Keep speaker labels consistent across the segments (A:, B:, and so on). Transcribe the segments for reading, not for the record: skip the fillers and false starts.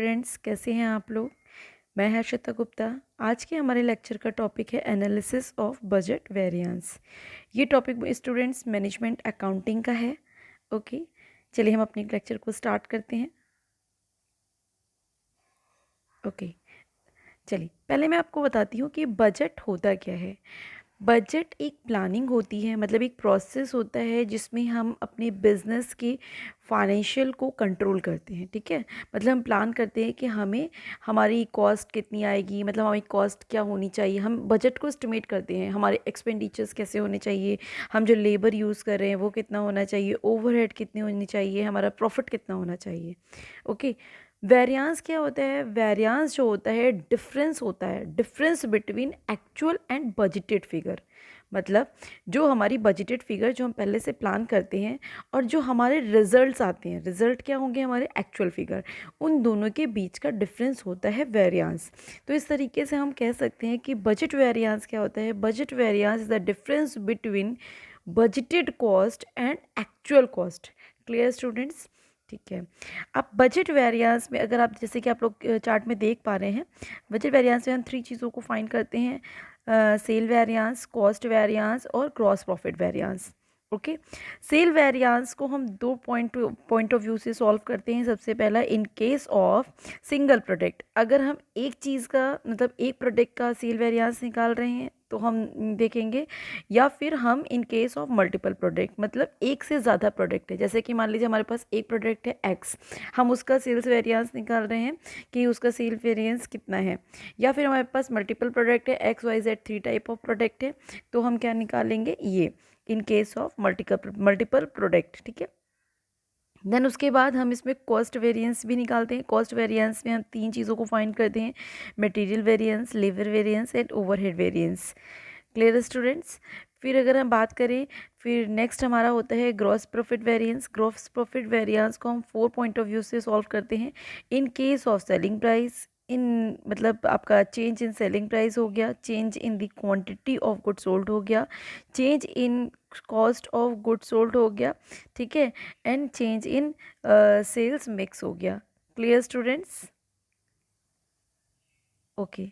A: Students, कैसे हैं आप लोग। मैं हर्षिता गुप्ता। आज के हमारे लेक्चर का टॉपिक है एनालिसिस ऑफ बजट वेरिएंस। ये टॉपिक स्टूडेंट्स मैनेजमेंट अकाउंटिंग का है। ओके, चलिए हम अपने लेक्चर को स्टार्ट करते हैं। ओके, चलिए पहले मैं आपको बताती हूँ कि बजट होता क्या है। बजट एक प्लानिंग होती है, मतलब एक प्रोसेस होता है जिसमें हम अपने बिजनेस के फाइनेंशियल को कंट्रोल करते हैं। ठीक है, मतलब हम प्लान करते हैं कि हमें हमारी कॉस्ट कितनी आएगी, मतलब हमारी कॉस्ट क्या होनी चाहिए। हम बजट को एस्टिमेट करते हैं, हमारे एक्सपेंडिचर्स कैसे होने चाहिए, हम जो लेबर यूज़ कर रहे हैं वो कितना होना चाहिए, ओवरहेड कितनी होनी चाहिए, हमारा प्रॉफिट कितना होना चाहिए। ओके, वेरियांस क्या होता है। वेरियांस जो होता है डिफरेंस होता है, difference between actual and budgeted figure. मतलब जो हमारी बजटेड फिगर जो हम पहले से प्लान करते हैं और जो हमारे रिजल्ट्स आते हैं, रिजल्ट क्या होंगे हमारे एक्चुअल फिगर, उन दोनों के बीच का डिफरेंस होता है वेरियांस। तो इस तरीके से हम कह सकते हैं कि बजट वेरियांस क्या होता है। Budget variance is the difference between budgeted cost and actual cost. Clear students. ठीक है, अब बजट वेरिएंस में अगर आप जैसे कि आप लोग चार्ट में देख पा रहे हैं, बजट वेरिएंस में हम 3 चीज़ों को फाइंड करते हैं। सेल वेरिएंस, कॉस्ट वेरिएंस और gross profit variance. Okay, sale variance को हम दो पॉइंट ऑफ व्यू से सॉल्व करते हैं। सबसे पहला, in case of single product, अगर हम एक चीज़ का मतलब एक प्रोडक्ट का सेल वेरिएंस निकाल रहे हैं तो हम देखेंगे, या फिर हम in case of multiple product, मतलब एक से ज़्यादा प्रोडक्ट है। जैसे कि मान लीजिए हमारे पास एक प्रोडक्ट है एक्स, हम उसका सेल्स वेरिएंस निकाल रहे हैं कि उसका सेल वेरिएंस कितना है। या फिर हमारे पास मल्टीपल प्रोडक्ट है, X Y Z 3 type of product है, तो हम क्या निकालेंगे, ये in case of multiple product. ठीक है, देन उसके बाद हम इसमें कॉस्ट वेरिएंस भी निकालते हैं। कॉस्ट वेरिएंस में हम 3 चीज़ों को फाइंड करते हैं, material variance, labour variance and overhead variance. Clear students. फिर अगर हम बात करें, फिर नेक्स्ट हमारा होता है gross profit variance. Gross profit variance को हम 4 पॉइंट ऑफ व्यू से सॉल्व करते हैं। In case of selling price, in मतलब आपका चेंज इन सेलिंग प्राइस हो गया, change in the quantity of good sold हो गया, change in cost of good sold हो गया। ठीक है, and change in sales mix हो गया। Clear students. ओके,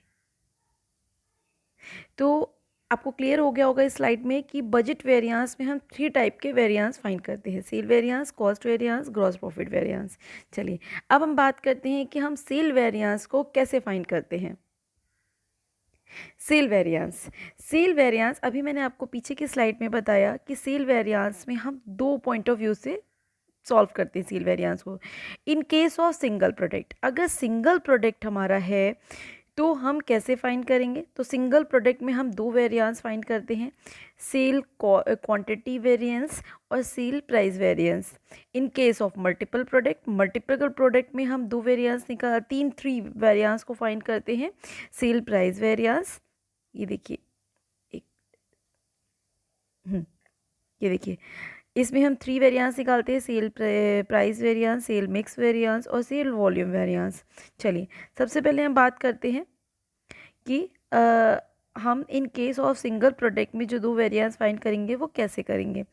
A: तो आपको क्लियर हो गया होगा इस स्लाइड में कि बजट वेरिएंस में हम 3 टाइप के वेरिएंस फाइंड करते हैं, sale variance, cost variance, gross profit variance. चलिए अब हम बात करते हैं कि हम सेल वेरिएंस को कैसे फाइंड करते हैं। सेल वेरिएंस, सेल वेरिएंस अभी मैंने आपको पीछे की स्लाइड में बताया कि सेल वेरिएंस में हम 2 पॉइंट ऑफ व्यू से सॉल्व करते हैं सेल वेरिएंस को। इन केस ऑफ सिंगल प्रोडक्ट, अगर सिंगल प्रोडक्ट हमारा है तो हम कैसे फाइंड करेंगे, तो सिंगल प्रोडक्ट में हम 2 वेरिएंस फाइंड करते हैं, सेल क्वांटिटी वेरिएंस और cell price variance. In case of multiple product में हम 2 वेरिएंस निकाल 3 वेरिएंस को फाइंड करते हैं, सेल प्राइस वेरिएंस, ये देखिए एक ये देखिए इसमें हम 3 वेरिएंस निकालते हैं, sale price variance, sale mix variance और सेल वॉल्यूम वेरिएंस। चलिए सबसे पहले हम बात करते हैं कि हम in case of single product में जो 2 वेरिएंस फाइंड करेंगे वो कैसे करेंगे।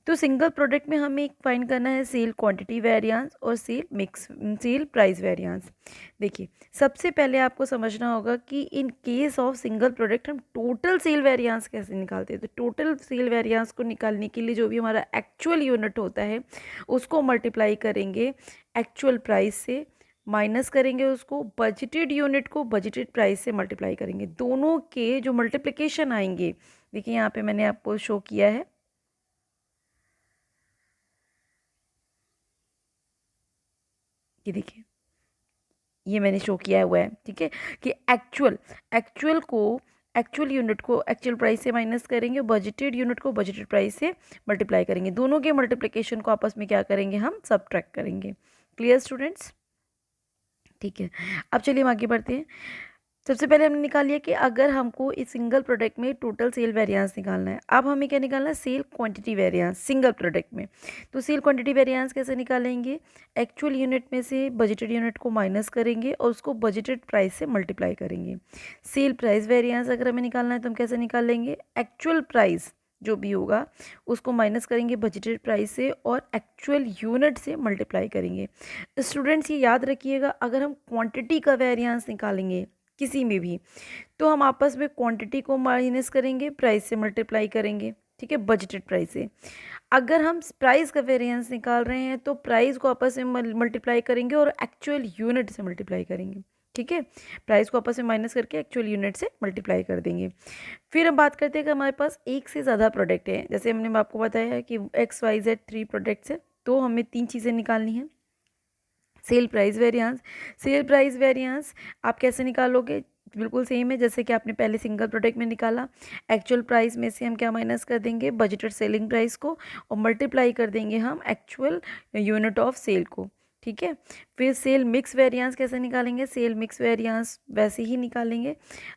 A: तो सिंगल प्रोडक्ट में हमें एक फाइंड करना है सेल क्वांटिटी वेरिएंस और सेल प्राइस वेरिएंस। देखिए सबसे पहले आपको समझना होगा कि इन केस ऑफ सिंगल प्रोडक्ट हम टोटल सेल वेरिएंस कैसे निकालते हैं। तो टोटल सेल वेरिएंस को निकालने के लिए जो भी हमारा एक्चुअल यूनिट होता है उसको मल्टीप्लाई करेंगे एक्चुअल प्राइस से, माइनस करेंगे उसको बजटेड यूनिट को बजटेड प्राइस से मल्टीप्लाई करेंगे। दोनों के जो मल्टीप्लिकेशन आएंगे, देखिए यहाँ पे मैंने आपको शो किया है, ये देखिए ये मैंने शो किया हुआ है। ठीक है, कि एक्चुअल यूनिट को एक्चुअल प्राइस से माइनस करेंगे, बजटेड यूनिट को बजटेड प्राइस से मल्टीप्लाई करेंगे। दोनों के मल्टीप्लिकेशन को आपस में क्या करेंगे, हम सबट्रैक्ट करेंगे। Clear students. ठीक है, अब चलिए हम आगे बढ़ते हैं। सबसे पहले हमने निकाल लिया कि अगर हमको इस सिंगल प्रोडक्ट में टोटल सेल वेरिएंस निकालना है, अब हमें क्या निकालना है, sale quantity variance single product में। तो सेल क्वांटिटी वेरिएंस कैसे निकालेंगे, एक्चुअल यूनिट में से बजटेड यूनिट को माइनस करेंगे और उसको बजटेड प्राइस से मल्टीप्लाई करेंगे। सेल प्राइस वेरिएंस अगर हमें निकालना है तो हम कैसे निकालेंगे, एक्चुअल प्राइस जो भी होगा उसको माइनस करेंगे बजटेड प्राइस से और एक्चुअल यूनिट से मल्टीप्लाई करेंगे। स्टूडेंट्स ये याद रखिएगा, अगर हम क्वांटिटी का वेरिएंस निकालेंगे किसी में भी तो हम आपस में क्वांटिटी को माइनस करेंगे, प्राइस से मल्टीप्लाई करेंगे, ठीक है, बजटेड प्राइस से। अगर हम प्राइस का वेरिएंस निकाल रहे हैं तो प्राइस को आपस में मल्टीप्लाई करेंगे और एक्चुअल यूनिट से मल्टीप्लाई करेंगे, ठीक है। प्राइस को आपस में माइनस करके एक्चुअल यूनिट से मल्टीप्लाई कर देंगे। फिर हम बात करते हैं कि हमारे पास एक से ज़्यादा प्रोडक्ट है, जैसे हमने आपको बताया कि XYZ 3 प्रोडक्ट्स है, तो हमें 3 चीज़ें निकालनी है। Cell price variance, cell price variance आप कैसे निकालोगे, बिल्कुल सेम है जैसे कि आपने पहले सिंगल प्रोडक्ट में निकाला। एक्चुअल प्राइस में से हम क्या माइनस कर देंगे, बजटेड सेलिंग प्राइस को, और मल्टीप्लाई कर देंगे हम एक्चुअल यूनिट ऑफ सेल को, ठीक है। फिर सेल मिक्स वेरिएंस कैसे निकालेंगे, सेल मिक्स वेरिएंस वैसे ही निकालेंगे।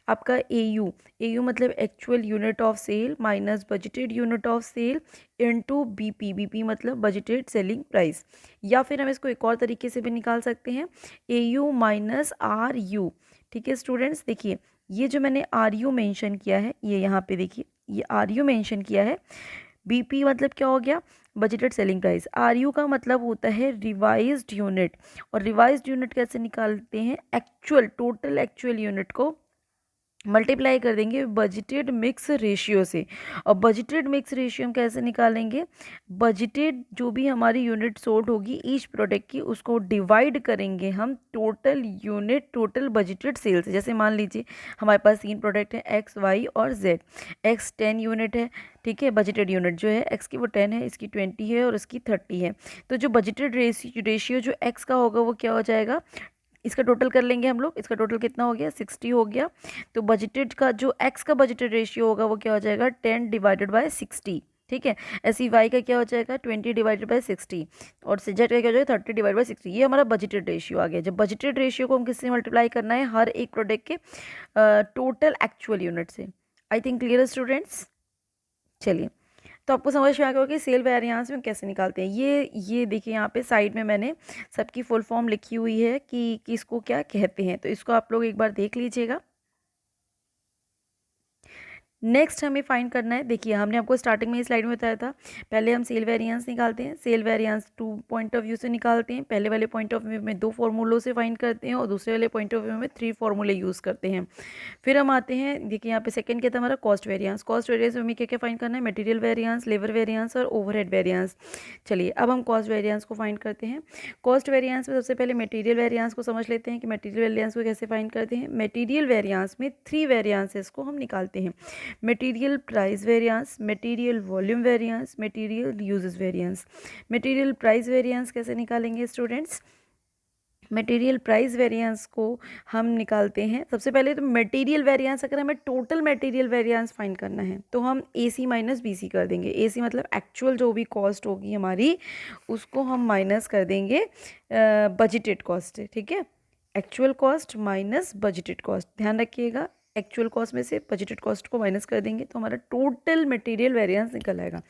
A: आपका AU मतलब actual unit of sale minus budgeted unit of sale into BP मतलब बजटेड सेलिंग प्राइस। या फिर हम इसको एक और तरीके से भी निकाल सकते हैं, AU माइनस RU, ठीक है स्टूडेंट्स। देखिए ये जो मैंने RU मेंशन किया है, ये यहाँ पे देखिए ये RU मेंशन किया है। BP मतलब क्या हो गया, बजटेड सेलिंग प्राइस। RU का मतलब होता है रिवाइज्ड यूनिट, और रिवाइज्ड यूनिट कैसे निकालते हैं, एक्चुअल टोटल एक्चुअल यूनिट को मल्टीप्लाई कर देंगे बजटेड मिक्स रेशियो से। और बजटेड मिक्स रेशियो हम कैसे निकालेंगे, बजटेड जो भी हमारी यूनिट सोल्ड होगी ईच प्रोडक्ट की, उसको डिवाइड करेंगे हम total unit total budgeted sale से। जैसे मान लीजिए हमारे पास 3 प्रोडक्ट हैं X Y और Z। X 10 यूनिट है, ठीक है, बजटेड यूनिट जो है X की वो 10 है, इसकी 20 है और इसकी 30 है। तो जो बजटेड रेशियो जो X का होगा वो क्या हो जाएगा, इसका टोटल कर लेंगे हम लोग, इसका टोटल कितना हो गया, 60 हो गया। तो बजटेड का जो एक्स का बजटेड रेशियो होगा वो क्या हो जाएगा, 10 डिवाइडेड बाय 60, ठीक है। ऐसी वाई का क्या हो जाएगा, 20 डिवाइडेड बाय 60, और जेड का क्या हो जाएगा, 30 डिवाइड बाय 60। ये हमारा बजटेड रेशियो आ गया। जब बजटेड रेशियो को हम किससे मल्टीप्लाई करना है, हर एक प्रोडक्ट के टोटल एक्चुअल यूनिट से। I think clear students. चलिए, तो आपको समझ में आ गया होगा कि सेल वेरिएंस में कैसे निकालते हैं। ये देखिए यहाँ पे साइड में मैंने सबकी फुल फॉर्म लिखी हुई है कि इसको क्या कहते हैं, तो इसको आप लोग एक बार देख लीजिएगा। नेक्स्ट हमें फाइंड करना है, देखिए हमने आपको स्टार्टिंग में इस स्लाइड में बताया था, पहले हम सेल वेरिएंस निकालते हैं। Sale variance 2 point of view से निकालते हैं। पहले वाले पॉइंट ऑफ व्यू में 2 फॉर्मूलों से फाइंड करते हैं और दूसरे वाले पॉइंट ऑफ व्यू में 3 फॉर्मूले यूज़ करते हैं। फिर हम आते हैं, देखिए यहाँ पे सेकंड क्या था हमारा, कॉस्ट वेरिएंस। कॉस्ट वेरिएंस में हमें क्या क्या फाइंड करना है, मटेरियल वेरिएंस, लेबर वेरिएंस और ओवरहेड वेरिएंस। चलिए अब हम कॉस्ट वेरिएंस को फाइंड करते हैं। कॉस्ट वेरिएंस में सबसे पहले मटेरियल वेरिएंस को समझ लेते हैं कि मटेरियल वेरिएंस को कैसे फाइंड करते हैं। मटेरियल वेरिएंस में 3 वेरिएंसेस को हम निकालते हैं, material price variance, material volume variance, material usages variance. Material price variance कैसे निकालेंगे स्टूडेंट्स, मटेरियल प्राइस वेरिएंस को हम निकालते हैं सबसे पहले। तो मटेरियल वेरिएंस अगर हमें टोटल मटेरियल वेरिएंस फाइंड करना है तो हम AC माइनस BC कर देंगे। AC मतलब एक्चुअल जो भी कॉस्ट होगी हमारी उसको हम माइनस कर देंगे बजटेड कॉस्ट, ठीक है। Actual cost minus budgeted cost, ध्यान रखिएगा, एक्चुअल कॉस्ट में से बजटेड कॉस्ट को माइनस कर देंगे तो हमारा टोटल मटेरियल वेरिएंस निकल आएगा।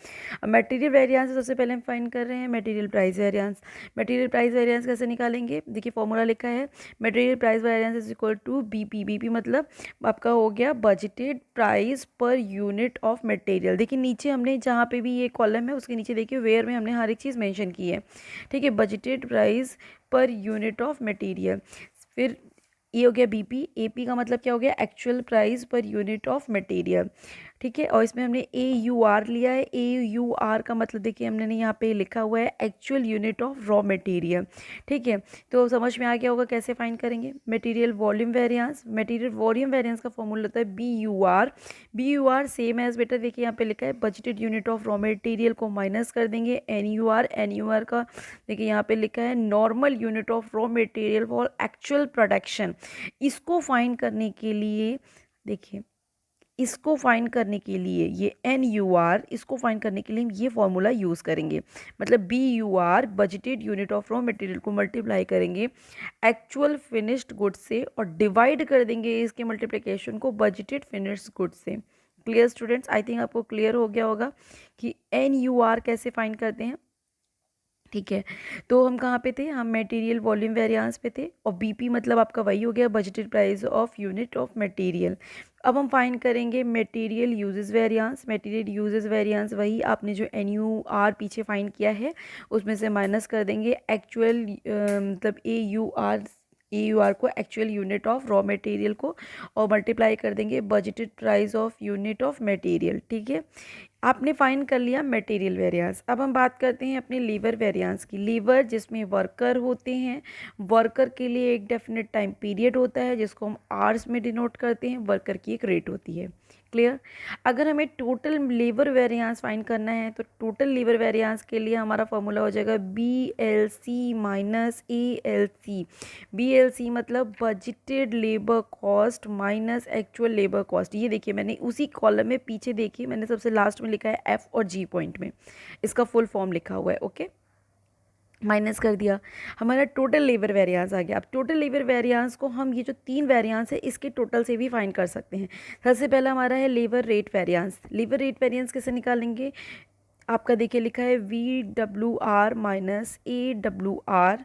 A: अब मटेरियल वेरिएंस सबसे पहले हम फाइंड कर रहे हैं material price variance. Material price variance कैसे निकालेंगे, देखिए फॉर्मूला लिखा है, material price variance is equal to BP मतलब आपका हो गया budgeted price per unit of material. देखिए नीचे हमने जहाँ पे भी ये कॉलम है उसके नीचे देखिए वेयर में हमने हर एक चीज़ मेंशन की है, ठीक है, budgeted price per unit of material. फिर ये हो गया BP। AP का मतलब क्या हो गया, actual price per unit of material, ठीक है। और इसमें हमने AUR लिया है। AUR का मतलब देखिए हमने यहाँ पे लिखा हुआ है actual unit of raw material, ठीक है। तो समझ में आ गया होगा कैसे फाइंड करेंगे। Material volume variance, material volume variance का फॉर्मूला होता है BUR। BUR सेम एज, बेटा देखिए यहाँ पे लिखा है budgeted unit of raw material को माइनस कर देंगे NUR। NUR का देखिए यहाँ पे लिखा है normal unit of raw material for actual production. इसको फाइंड करने के लिए देखिए, इसको फाइंड करने के लिए ये NUR, इसको फाइंड करने के लिए हम ये फॉर्मूला यूज़ करेंगे। मतलब BUR budgeted unit of raw material को मल्टीप्लाई करेंगे एक्चुअल फिनिश्ड गुड्स से और डिवाइड कर देंगे इसके मल्टीप्लिकेशन को बजटेड फिनिश्ड गुड्स से। क्लियर स्टूडेंट्स, आई थिंक आपको क्लियर हो गया होगा कि NUR कैसे फाइंड करते हैं। ठीक है। तो हम कहाँ पे थे, हम मटेरियल वॉल्यूम वेरिएंस पे थे, और बीपी मतलब आपका वही हो गया, budgeted price of unit of material. अब हम फाइंड करेंगे material usages variance. Material usages variance वही आपने जो एन यू आर पीछे फाइंड किया है उसमें से माइनस कर देंगे एक्चुअल, मतलब ए यू आर को, actual unit of raw material को, और मल्टीप्लाई कर देंगे budgeted price of unit of material. ठीक है, आपने फाइंड कर लिया मटेरियल वेरिएंस। अब हम बात करते हैं अपने लीवर वेरिएंस की। लीवर जिसमें वर्कर होते हैं, वर्कर के लिए एक डेफिनेट टाइम पीरियड होता है जिसको हम आवर्स में डिनोट करते हैं, वर्कर की एक रेट होती है। क्लियर। अगर हमें टोटल लीवर वेरिएंस फाइंड करना है तो टोटल लीवर वेरिएंस के लिए हमारा फॉर्मूला हो जाएगा BLC माइनस ALC। BLC मतलब budgeted labour cost minus actual labour cost. ये देखिए मैंने उसी कॉलम में पीछे देखिए मैंने सबसे लास्ट में लिखा है F और G पॉइंट में, इसका फुल फॉर्म लिखा हुआ है। ओके, माइनस कर दिया, हमारा टोटल लेबर वेरिएंस आ गया। अब टोटल लेबर वेरिएंस को हम ये जो 3 वेरिएंस है इसके टोटल से भी फाइंड कर सकते हैं। सबसे पहला हमारा है labour rate variance. Labour rate variance कैसे निकालेंगे, आपका देखिए लिखा है VWR माइनस AWR।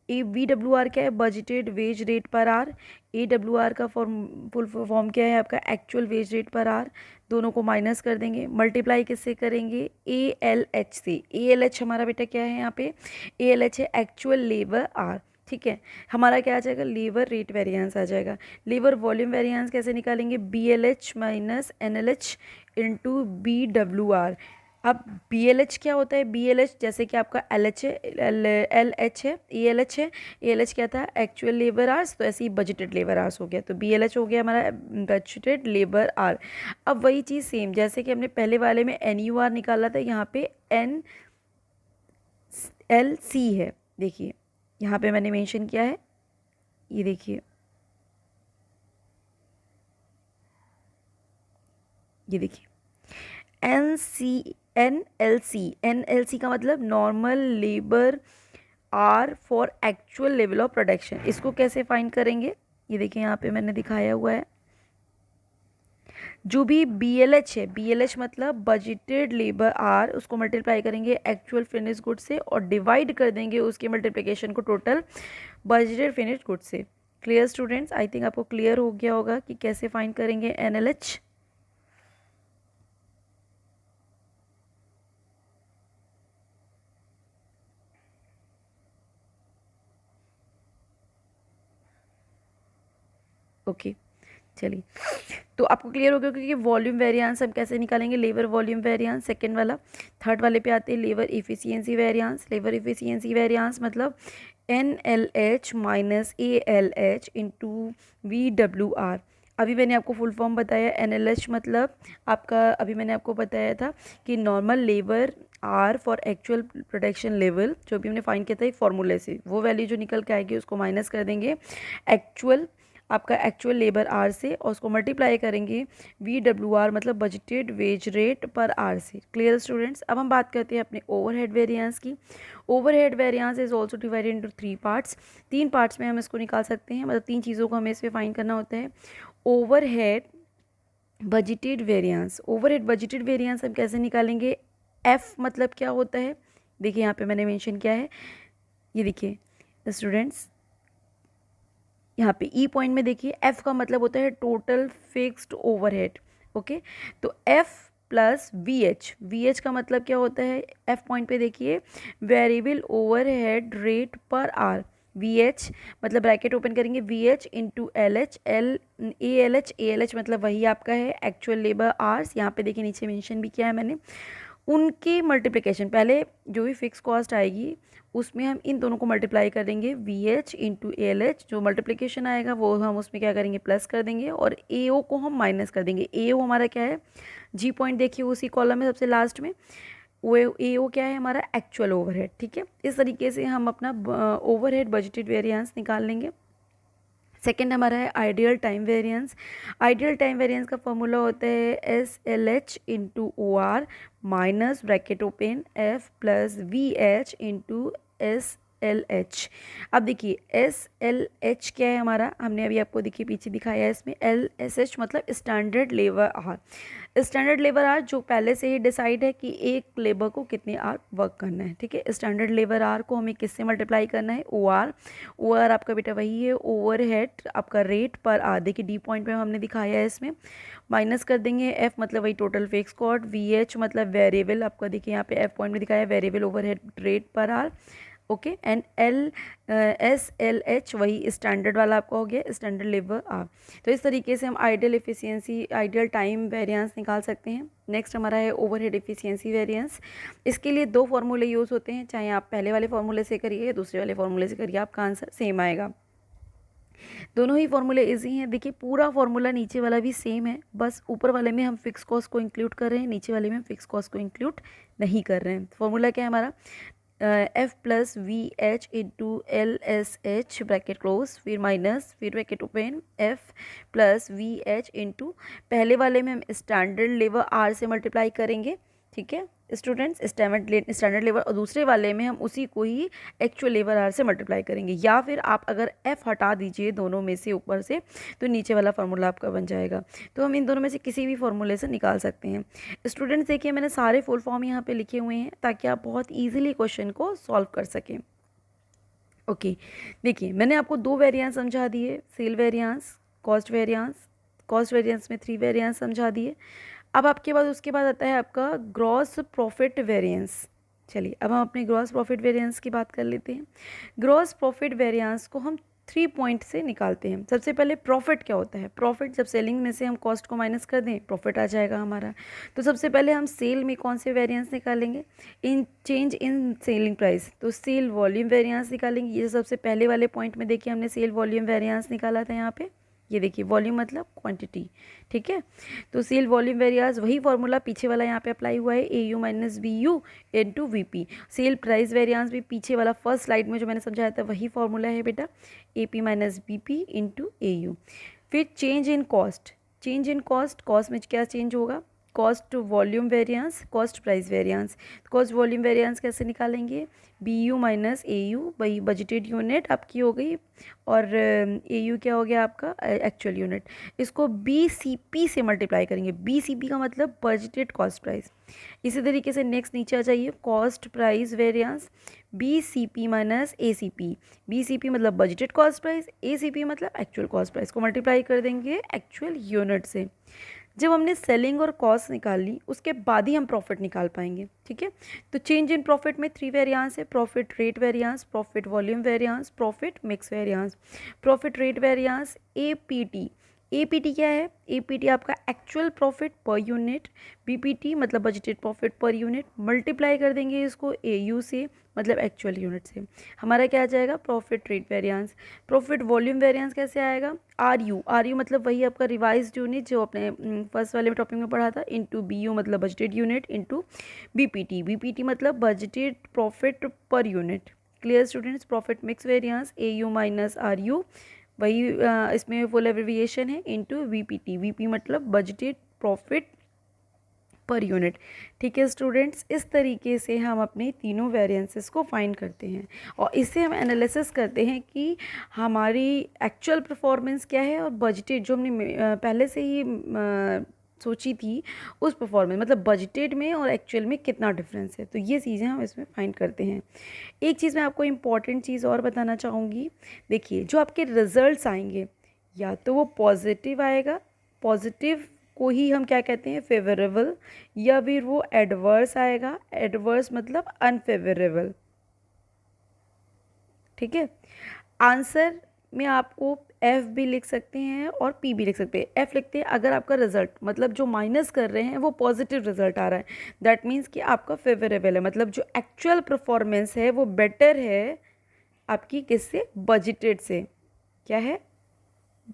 A: VWR क्या है, बजटेड वेज रेट पर आर। AWR का फुल फॉर्म क्या है आपका, एक्चुअल वेज रेट पर आर। दोनों को माइनस कर देंगे, मल्टीप्लाई किससे करेंगे, ALH से। ALH हमारा बेटा क्या है यहाँ पे, ALH है एक्चुअल लेबर आर। ठीक है, हमारा क्या आ जाएगा, लेबर रेट वेरिएंस आ जाएगा। लेबर वॉल्यूम वेरिएंस कैसे निकालेंगे, BLH minus NLH into BWR। अब BLH क्या होता है, BLH जैसे कि आपका LH है, LH है, ALH है। ALH क्या था, एक्चुअल लेबर आवर्स, तो ऐसे ही बजटेड लेबर आवर्स हो गया, तो BLH हो गया हमारा बजटेड लेबर आवर। अब वही चीज़ सेम जैसे कि हमने पहले वाले में NUR निकाला था, यहाँ पे NLC है। देखिए यहाँ पे मैंने मेंशन किया है, ये देखिए, ये देखिए NLC का मतलब normal labour hour for actual level of production. इसको कैसे फाइंड करेंगे, ये देखिए यहाँ पे मैंने दिखाया हुआ है। जो भी BLH है, BLH मतलब बजटेड लेबर आर, उसको मल्टीप्लाई करेंगे एक्चुअल फिनिश गुड से और डिवाइड कर देंगे उसके मल्टीप्लिकेशन को टोटल बजटेड फिनिश गुड से। क्लियर स्टूडेंट्स, आई थिंक आपको क्लियर हो गया होगा कि कैसे फाइंड करेंगे NLH। ओके, चलिए, तो आपको क्लियर हो गया क्योंकि वॉल्यूम वेरिएंस हम कैसे निकालेंगे, लेबर वॉल्यूम वेरिएंस सेकंड वाला। थर्ड वाले पे आते हैं labour efficiency variance. Labour efficiency variance मतलब NLH minus ALH into VWR। अभी मैंने आपको फुल फॉर्म बताया, NLH मतलब आपका, अभी मैंने आपको बताया था कि normal labour hour for actual production level, जो भी हमने फाइंड किया था एक फॉर्मूले से, वो वैल्यू जो निकल के आएगी उसको माइनस कर देंगे एक्चुअल, आपका एक्चुअल लेबर आर से, और उसको मल्टीप्लाई करेंगे VWR मतलब बजटेड वेज रेट पर आर से। क्लियर स्टूडेंट्स, अब हम बात करते हैं अपने ओवरहेड वेरिएंस की। Overhead variance is also divided into 3 parts. 3 parts में हम इसको निकाल सकते हैं, मतलब 3 चीज़ों को हमें इसमें फाइंड करना होता है। Overhead budgeted variance, overhead budgeted variance हम कैसे निकालेंगे, F मतलब क्या होता है, देखिए यहाँ पे मैंने मेंशन किया है, ये देखिए स्टूडेंट्स, यहाँ पे ई पॉइंट में देखिए एफ का मतलब होता है टोटल फिक्स्ड ओवरहेड। ओके, तो एफ प्लस वी एच का मतलब क्या होता है, एफ पॉइंट पे देखिए वेरिएबल ओवरहेड रेट पर आर। एच मतलब ब्रैकेट ओपन करेंगे, H into LH, A L H मतलब वही आपका है एक्चुअल लेबर आवर्स। यहाँ पे देखिए नीचे मेंशन भी किया है मैंने, उनकी मल्टीप्लिकेशन, पहले जो भी फिक्स कॉस्ट आएगी उसमें हम इन दोनों को मल्टीप्लाई कर देंगे, VH इंटू ALH। जो मल्टीप्लिकेशन आएगा वो हम उसमें क्या करेंगे, प्लस कर देंगे, और AO को हम माइनस कर देंगे। AO हमारा क्या है, जी पॉइंट देखिए उसी कॉलम में सबसे लास्ट में, वो AO क्या है हमारा एक्चुअल ओवरहेड। ठीक है, इस तरीके से हम अपना ओवरहेड बजटेड वेरिएंस निकाल लेंगे। सेकेंड हमारा है ideal time variance. Ideal time variance का फॉर्मूला होता है SLH into OR minus bracket open F plus VH into SLH। अब देखिए SLH क्या है हमारा, हमने अभी आपको देखिए पीछे दिखाया है इसमें, LSH मतलब standard labour our. Standard labour our जो पहले से ही डिसाइड है कि एक लेबर को कितने आवर वर्क करना है, ठीक है। स्टैंडर्ड लेबर आवर को हमें किससे मल्टीप्लाई करना है, OR आपका बेटा वही है ओवरहेड आपका रेट पर आवर। देखिए डी पॉइंट में हमने दिखाया है इसमें, माइनस कर देंगे एफ मतलब वही टोटल फिक्स कॉस्ट, VH मतलब वेरिएबल, आपका देखिए यहाँ पे एफ पॉइंट में दिखाया है variable overhead rate per hour, okay. And SLH वही स्टैंडर्ड वाला आपका हो गया, स्टैंडर्ड लेबर आवर। तो इस तरीके से हम ideal efficiency, ideal time variance निकाल सकते हैं। नेक्स्ट हमारा है ओवरहेड एफिशिएंसी वेरिएंस। इसके लिए दो फॉर्मूले यूज़ होते हैं, चाहे आप पहले वाले फॉर्मूले से करिए या दूसरे वाले फॉर्मूले से करिए, आपका आंसर सेम आएगा। दोनों ही फॉर्मूले इजी हैं। देखिए पूरा फॉर्मूला नीचे वाला भी सेम है, बस ऊपर वाले में हम फिक्स कॉस्ट को इंक्लूड कर रहे हैं, नीचे वाले में हम फिक्स कॉस्ट को इंक्लूड नहीं कर रहे हैं। फॉर्मूला क्या है हमारा, F plus VH into LSH bracket close, फिर माइनस, फिर bracket open, F plus VH into पहले वाले में हम स्टैंडर्ड लेबर R से मल्टीप्लाई करेंगे, ठीक है स्टूडेंट्स, स्टैंडर्ड लेबर, और दूसरे वाले में हम उसी को ही एक्चुअल लेबर आर से मल्टीप्लाई करेंगे। या फिर आप अगर F हटा दीजिए दोनों में से ऊपर से, तो नीचे वाला फार्मूला आपका बन जाएगा। तो हम इन दोनों में से किसी भी फार्मूले से निकाल सकते हैं। स्टूडेंट्स देखिए मैंने सारे फुल फॉर्म यहाँ पे लिखे हुए हैं ताकि आप बहुत ईजिली क्वेश्चन को सॉल्व कर सकें। ओके देखिए मैंने आपको दो वेरिएंस समझा दिए, sale variance, cost variance. Cost variance में 3 वेरिएंस समझा दिए। अब आपके बाद उसके बाद आता है आपका ग्रॉस प्रॉफिट वेरिएंस। चलिए अब हम अपने ग्रॉस प्रॉफिट वेरिएंस की बात कर लेते हैं। ग्रॉस प्रॉफिट वेरिएंस को हम 3 पॉइंट से निकालते हैं। सबसे पहले प्रॉफिट क्या होता है, प्रॉफिट जब सेलिंग में से हम कॉस्ट को माइनस कर दें प्रॉफिट आ जाएगा हमारा। तो सबसे पहले हम सेल में कौन से वेरिएंस निकालेंगे, इन चेंज इन सेलिंग प्राइस, तो सेल वॉल्यूम वेरिएंस निकालेंगे। ये सबसे पहले वाले पॉइंट में देखिए हमने सेल वॉल्यूम वेरिएंस निकाला था यहाँ पे, ये देखिए वॉल्यूम मतलब क्वांटिटी, ठीक है। तो सेल वॉल्यूम वेरिएंस वही फॉर्मूला पीछे वाला यहाँ पे अप्लाई हुआ है, AU minus BU into VP। Cell price variance भी पीछे वाला फर्स्ट स्लाइड में जो मैंने समझाया था वही फॉर्मूला है बेटा, AP minus BP into AU। फिर change in cost, change in cost, cost में क्या चेंज होगा, cost volume variance, cost price variance. Cost volume variance कैसे निकालेंगे, BU माइनस AU, वही बजटेड यूनिट आपकी हो गई, और AU क्या हो गया आपका एक्चुअल यूनिट। इसको BCP से मल्टीप्लाई करेंगे, BCP का मतलब बजटेड कॉस्ट प्राइस। इसी तरीके से नेक्स्ट नीचे आ जाइए, cost price variance, BCP minus ACP। BCP मतलब बजटेड कॉस्ट प्राइस, ACP मतलब एक्चुअल कॉस्ट प्राइस को मल्टीप्लाई कर देंगे एक्चुअल यूनिट से। जब हमने सेलिंग और कॉस्ट निकाल ली उसके बाद ही हम प्रॉफिट निकाल पाएंगे, ठीक है। तो चेंज इन प्रॉफिट में 3 वेरिएंस है, profit rate variance, profit volume variance, profit mix variance. Profit rate variance APT, APT क्या है, APT आपका actual profit per unit, BPT मतलब budgeted profit per unit, multiply कर देंगे इसको AU से मतलब एक्चुअल यूनिट से, हमारा क्या आ जाएगा profit rate variance. Profit volume variance कैसे आएगा, RU मतलब वही आपका रिवाइज्ड यूनिट जो अपने फर्स्ट वाले टॉपिक में पढ़ा था, इंटू BU मतलब बजटेड यूनिट, इंटू BPT मतलब budgeted profit per unit. Clear students, profit mix variance AU minus RU, वही इसमें फुल एब्रिविएशन है, इंटू VP मतलब बजटेड प्रॉफिट पर यूनिट, ठीक है स्टूडेंट्स। इस तरीके से हम अपने तीनों वेरिएंसेस को फाइंड करते हैं और इससे हम एनालिसिस करते हैं कि हमारी एक्चुअल परफॉर्मेंस क्या है और बजटेड जो हमने पहले से ही सोची थी उस परफॉर्मेंस मतलब बजटेड में और एक्चुअल में कितना डिफरेंस है। तो ये चीज़ें हम इसमें फाइंड करते हैं। एक चीज़ मैं आपको इम्पॉर्टेंट चीज़ और बताना चाहूँगी, देखिए जो आपके रिजल्ट्स आएंगे या तो वो पॉजिटिव आएगा, पॉजिटिव को ही हम क्या कहते हैं फेवरेबल, या फिर वो एडवर्स आएगा, एडवर्स मतलब अनफेवरेबल, ठीक है। आंसर में आपको F भी लिख सकते हैं और P भी लिख सकते हैं। F लिखते हैं अगर आपका रिजल्ट मतलब जो माइनस कर रहे हैं वो पॉजिटिव रिजल्ट आ रहा है, दैट मीन्स कि आपका फेवरेबल है, मतलब जो एक्चुअल परफॉर्मेंस है वो बेटर है आपकी किससे, बजटेड से, क्या है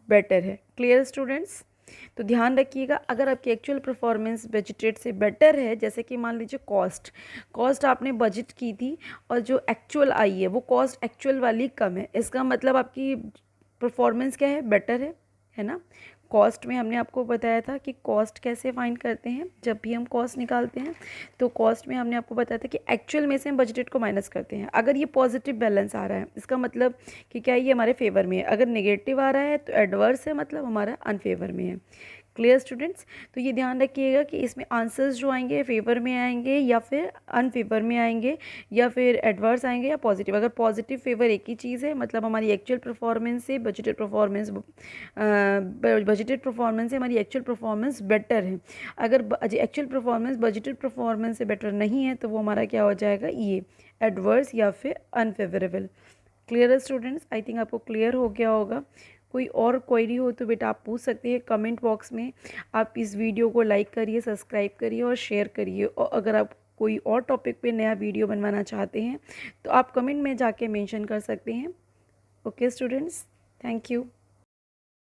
A: बेटर है। क्लियर स्टूडेंट्स, तो ध्यान रखिएगा अगर आपकी एक्चुअल परफॉर्मेंस बजटेड से बेटर है, जैसे कि मान लीजिए कॉस्ट आपने बजट की थी और जो एक्चुअल आई है वो कॉस्ट एक्चुअल वाली कम है, इसका मतलब आपकी परफॉर्मेंस क्या है बेटर है ना। कॉस्ट में हमने आपको बताया था कि कॉस्ट कैसे फाइंड करते हैं। जब भी हम कॉस्ट निकालते हैं तो कॉस्ट में हमने आपको बताया था कि एक्चुअल में से हम बजटेड को माइनस करते हैं। अगर ये पॉजिटिव बैलेंस आ रहा है इसका मतलब कि क्या ये हमारे फेवर में है, अगर नेगेटिव आ रहा है तो एडवर्स है, मतलब हमारा अनफेवर में है। Clear students? तो ये ध्यान रखिएगा कि इसमें आंसर्स जो आएंगे फेवर में आएंगे या फिर अनफेवर में आएंगे या फिर एडवर्स आएंगे या पॉजिटिव। अगर पॉजिटिव फेवर एक ही चीज़ है मतलब हमारी एक्चुअल परफॉर्मेंस से बजटेड परफॉर्मेंस से हमारी एक्चुअल परफॉर्मेंस बेटर है। अगर एक्चुअल परफॉर्मेंस बजटेड परफॉर्मेंस से बेटर नहीं है तो वो हमारा क्या हो जाएगा, ये एडवर्स या फिर अनफेवरेबल। क्लियर है स्टूडेंट्स? आई थिंक आपको क्लियर हो गया होगा। कोई और क्वेरी हो तो बेटा आप पूछ सकते हैं कमेंट बॉक्स में। आप इस वीडियो को लाइक करिए, सब्सक्राइब करिए और शेयर करिए। और अगर आप कोई और टॉपिक पे नया वीडियो बनवाना चाहते हैं तो आप कमेंट में जाके मेंशन कर सकते हैं। Okay students, thank you.